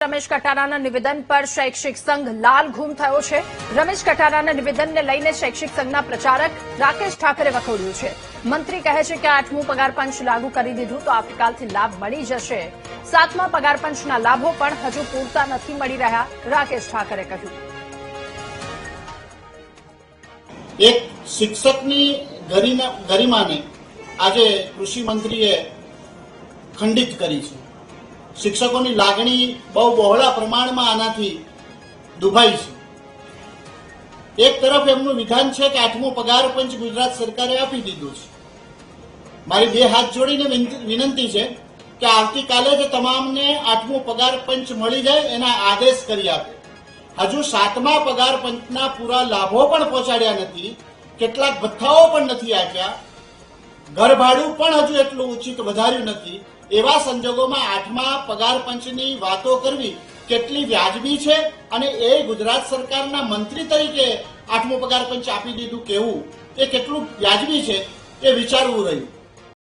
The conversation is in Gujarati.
રમેશ કટારાના નિવેદન પર શૈક્ષિક સંઘ લાલ ઘૂમ થયો છે। રમેશ કટારાના નિવેદનને લઈને શૈક્ષિક સંઘના પ્રચારક રાકેશ ઠાકરે વખોડ્યું છે। મંત્રી કહે છે કે 8મું પગાર પંચ લાગુ કરી દીધું તો આવતીકાલથી લાભ મળી જશે। 7મા પગાર પંચના લાભો પણ હજુ પૂરતા નથી મળી રહ્યા, રાકેશ ઠાકરે કહ્યું। એક શિક્ષકની ગરિમાને આજે કૃષિ મંત્રીએ ખંડિત કરી છે। શિક્ષકોની લાગણી બહુ બહોળા પ્રમાણમાં આનાથી દુભાઈ છે। એક તરફ એમનું વિધાન છે કે 8મો પગાર પંચ ગુજરાત સરકારે આપી દીધું છે। મારી બે હાથ જોડીને વિનંતી છે કે આવતીકાલે જ તમામને 8મો પગાર પંચ મળી જાય એના આદેશ કરી આપે। હજુ 7મા પગાર પંચના પૂરા લાભો પણ પહોંચાડ્યા નથી, કેટલાક ભથ્થાઓ પણ નથી આપ્યા, ઘર ભાડું પણ હજુ એટલું ઉચિત વધાર્યું નથી। એવા સંજોગોમાં 8મા પગાર પંચની વાતો કરવી કેટલી વ્યાજબી છે અને એ ગુજરાત સરકારના મંત્રી તરીકે 8મો પગાર પંચ આપી દીધું કેવું એ કેટલું વ્યાજબી છે એ વિચારવું રહ્યું।